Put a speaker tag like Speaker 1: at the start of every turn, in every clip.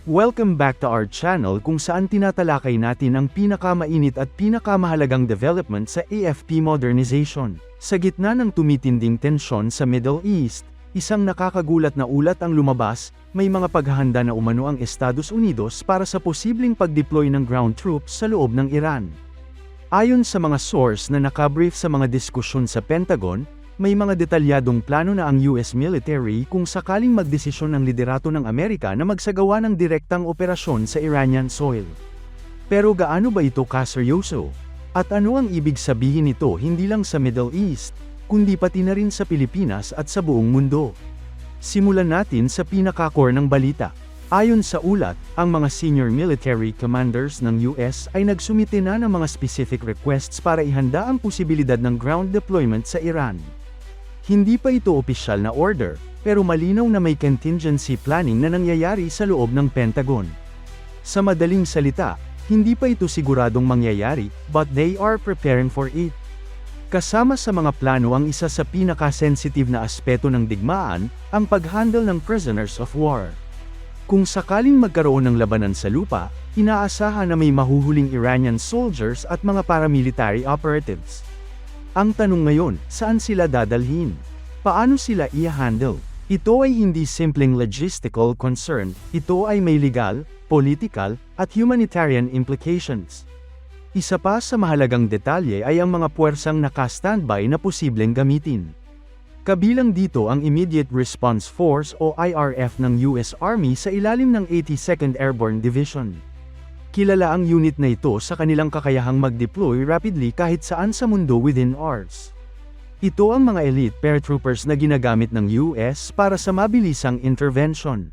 Speaker 1: Welcome back to our channel kung saan tinatalakay natin ang pinakamainit at pinakamahalagang development sa AFP modernization. Sa gitna ng tumitinding tensyon sa Middle East, isang nakakagulat na ulat ang lumabas, may mga paghahanda na umano ang Estados Unidos para sa posibleng pag-deploy ng ground troops sa loob ng Iran. Ayon sa mga source na nakabrief sa mga diskusyon sa Pentagon, may mga detalyadong plano na ang US military kung sakaling magdesisyon ng liderato ng Amerika na magsagawa ng direktang operasyon sa Iranian soil. Pero gaano ba ito kaseryoso? At ano ang ibig sabihin nito hindi lang sa Middle East, kundi pati na rin sa Pilipinas at sa buong mundo? Simulan natin sa pinaka-core ng balita. Ayon sa ulat, ang mga senior military commanders ng US ay nagsumite na ng mga specific requests para ihanda ang posibilidad ng ground deployment sa Iran. Hindi pa ito opisyal na order, pero malinaw na may contingency planning na nangyayari sa loob ng Pentagon. Sa madaling salita, hindi pa ito siguradong mangyayari, but they are preparing for it. Kasama sa mga plano ang isa sa pinaka-sensitive na aspeto ng digmaan, ang pag-handle ng prisoners of war. Kung sakaling magkaroon ng labanan sa lupa, inaasahan na may mahuhuling Iranian soldiers at mga paramilitary operatives. Ang tanong ngayon, saan sila dadalhin? Paano sila i-handle? Ito ay hindi simpleng logistical concern, ito ay may legal, political, at humanitarian implications. Isa pa sa mahalagang detalye ay ang mga puwersang naka-standby na posibleng gamitin. Kabilang dito ang Immediate Response Force o IRF ng US Army sa ilalim ng 82nd Airborne Division. Kilala ang unit na ito sa kanilang kakayahang mag-deploy rapidly kahit saan sa mundo within hours. Ito ang mga elite paratroopers na ginagamit ng US para sa mabilisang intervention.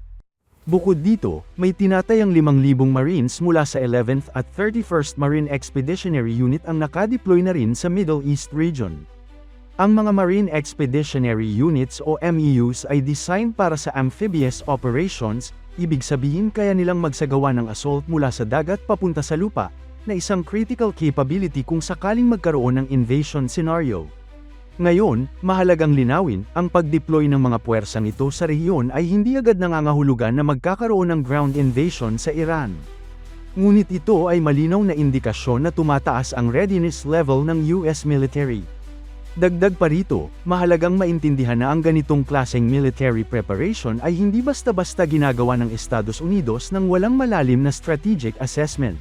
Speaker 1: Bukod dito, may tinatayang 5,000 Marines mula sa 11th at 31st Marine Expeditionary Unit ang nakadeploy na rin sa Middle East region. Ang mga Marine Expeditionary Units o MEUs ay designed para sa amphibious operations, ibig sabihin kaya nilang magsagawa ng assault mula sa dagat papunta sa lupa, na isang critical capability kung sakaling magkaroon ng invasion scenario. Ngayon, mahalagang linawin, ang pag-deploy ng mga puwersang ito sa rehiyon ay hindi agad nangangahulugan na magkakaroon ng ground invasion sa Iran. Ngunit ito ay malinaw na indikasyon na tumataas ang readiness level ng US military. Dagdag pa rito, mahalagang maintindihan na ang ganitong klaseng military preparation ay hindi basta-basta ginagawa ng Estados Unidos nang walang malalim na strategic assessment.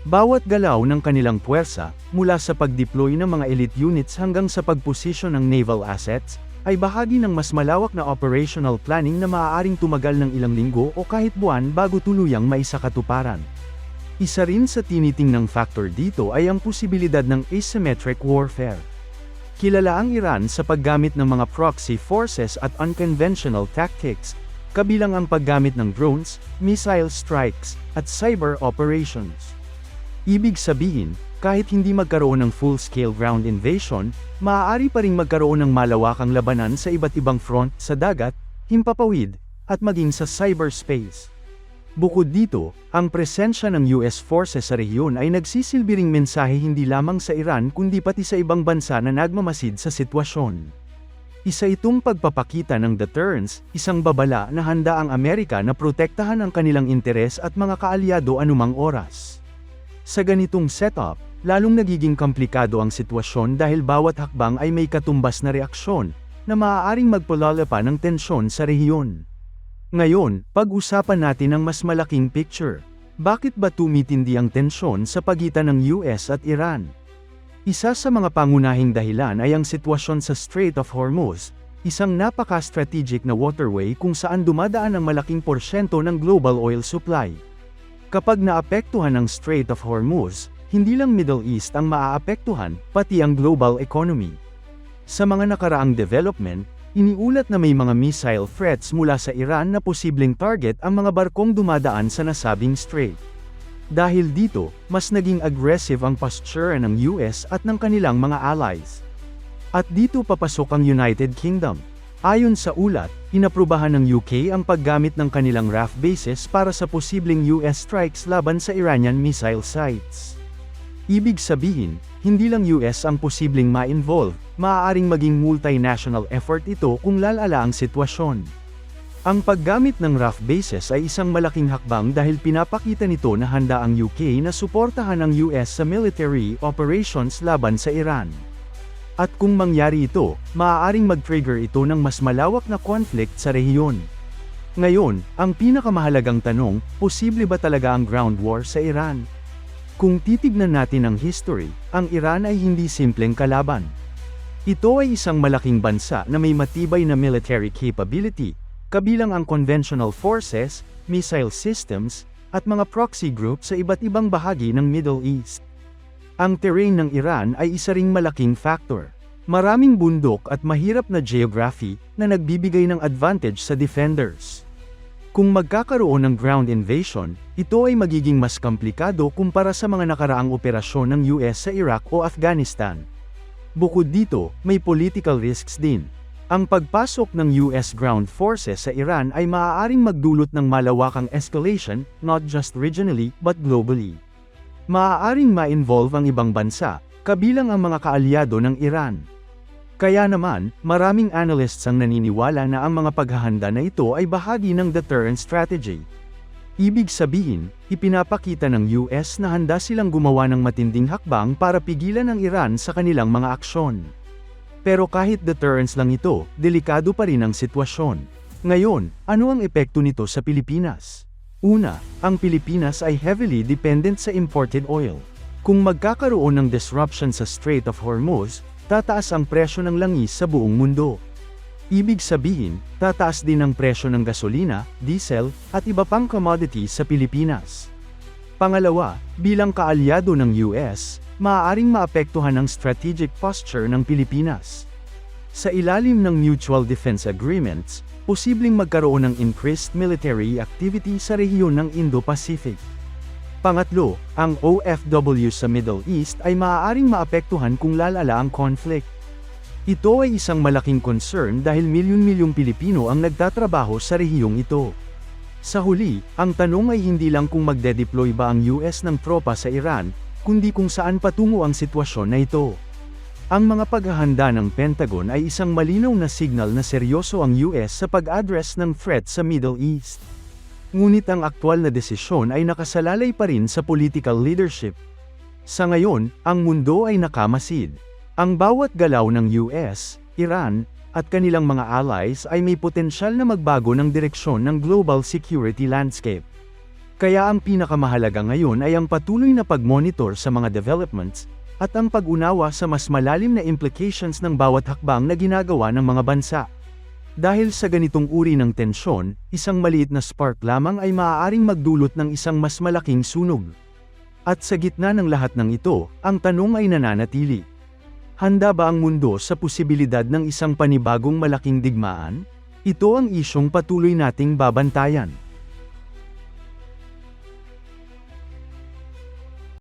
Speaker 1: Bawat galaw ng kanilang puwersa, mula sa pag-deploy ng mga elite units hanggang sa pagposisyon ng naval assets, ay bahagi ng mas malawak na operational planning na maaaring tumagal ng ilang linggo o kahit buwan bago tuluyang maisakatuparan. Isa rin sa tinitingnang factor dito ay ang posibilidad ng asymmetric warfare. Kilala ang Iran sa paggamit ng mga proxy forces at unconventional tactics, kabilang ang paggamit ng drones, missile strikes, at cyber operations. Ibig sabihin, kahit hindi magkaroon ng full-scale ground invasion, maaari pa ring magkaroon ng malawakang labanan sa iba't ibang front sa dagat, himpapawid, at maging sa cyberspace. Bukod dito, ang presensya ng US forces sa rehiyon ay nagsisilbi ring mensahe hindi lamang sa Iran kundi pati sa ibang bansa na nagmamasid sa sitwasyon. Isa itong pagpapakita ng deterrence, isang babala na handa ang Amerika na protektahan ang kanilang interes at mga kaalyado anumang oras. Sa ganitong setup, lalong nagiging komplikado ang sitwasyon dahil bawat hakbang ay may katumbas na reaksyon, na maaaring magpalala pa ng tensyon sa rehiyon. Ngayon, pag-usapan natin ang mas malaking picture. Bakit ba tumitindi ang tensyon sa pagitan ng US at Iran? Isa sa mga pangunahing dahilan ay ang sitwasyon sa Strait of Hormuz, isang napaka-strategic na waterway kung saan dumadaan ang malaking porsyento ng global oil supply. Kapag naapektuhan ang Strait of Hormuz, hindi lang Middle East ang maaapektuhan, pati ang global economy. Sa mga nakaraang development, iniulat na may mga missile threats mula sa Iran na posibleng target ang mga barkong dumadaan sa nasabing strait. Dahil dito, mas naging aggressive ang posture ng US at ng kanilang mga allies. At dito papasok ang United Kingdom. Ayon sa ulat, inaprubahan ng UK ang paggamit ng kanilang RAF bases para sa posibleng US strikes laban sa Iranian missile sites. Ibig sabihin, hindi lang US ang posibleng ma-involve, maaaring maging multinational effort ito kung lalala ang sitwasyon. Ang paggamit ng rough bases ay isang malaking hakbang dahil pinapakita nito na handa ang UK na suportahan ang US sa military operations laban sa Iran. At kung mangyari ito, maaaring mag-trigger ito ng mas malawak na conflict sa rehiyon. Ngayon, ang pinakamahalagang tanong, posible ba talaga ang ground war sa Iran? Kung titignan natin ang history, ang Iran ay hindi simpleng kalaban. Ito ay isang malaking bansa na may matibay na military capability, kabilang ang conventional forces, missile systems, at mga proxy group sa iba't ibang bahagi ng Middle East. Ang terrain ng Iran ay isa ring malaking factor. Maraming bundok at mahirap na geography na nagbibigay ng advantage sa defenders. Kung magkakaroon ng ground invasion, ito ay magiging mas komplikado kumpara sa mga nakaraang operasyon ng US sa Iraq o Afghanistan. Bukod dito, may political risks din. Ang pagpasok ng US ground forces sa Iran ay maaaring magdulot ng malawakang escalation, not just regionally, but globally. Maaaring ma-involve ang ibang bansa, kabilang ang mga kaalyado ng Iran. Kaya naman, maraming analysts ang naniniwala na ang mga paghahanda na ito ay bahagi ng deterrent strategy. Ibig sabihin, ipinapakita ng US na handa silang gumawa ng matinding hakbang para pigilan ang Iran sa kanilang mga aksyon. Pero kahit deterrence lang ito, delikado pa rin ang sitwasyon. Ngayon, ano ang epekto nito sa Pilipinas? Una, ang Pilipinas ay heavily dependent sa imported oil. Kung magkakaroon ng disruption sa Strait of Hormuz, tataas ang presyo ng langis sa buong mundo. Ibig sabihin, tataas din ang presyo ng gasolina, diesel, at iba pang commodities sa Pilipinas. Pangalawa, bilang kaalyado ng US, maaaring maapektuhan ang strategic posture ng Pilipinas. Sa ilalim ng Mutual Defense Agreements, posibleng magkaroon ng increased military activity sa rehiyon ng Indo-Pacific. Pangatlo, ang OFW sa Middle East ay maaaring maapektuhan kung lalala ang conflict. Ito ay isang malaking concern dahil milyon-milyong Pilipino ang nagtatrabaho sa rehiyong ito. Sa huli, ang tanong ay hindi lang kung magde-deploy ba ang US ng tropa sa Iran, kundi kung saan patungo ang sitwasyon na ito. Ang mga paghahanda ng Pentagon ay isang malinaw na signal na seryoso ang US sa pag-address ng threat sa Middle East. Ngunit ang aktwal na desisyon ay nakasalalay pa rin sa political leadership. Sa ngayon, ang mundo ay nakamasid. Ang bawat galaw ng US, Iran, at kanilang mga allies ay may potensyal na magbago ng direksyon ng global security landscape. Kaya ang pinakamahalaga ngayon ay ang patuloy na pag-monitor sa mga developments, at ang pag-unawa sa mas malalim na implications ng bawat hakbang na ginagawa ng mga bansa. Dahil sa ganitong uri ng tensyon, isang maliit na spark lamang ay maaaring magdulot ng isang mas malaking sunog. At sa gitna ng lahat ng ito, ang tanong ay nananatili. Handa ba ang mundo sa posibilidad ng isang panibagong malaking digmaan? Ito ang isyong patuloy nating babantayan.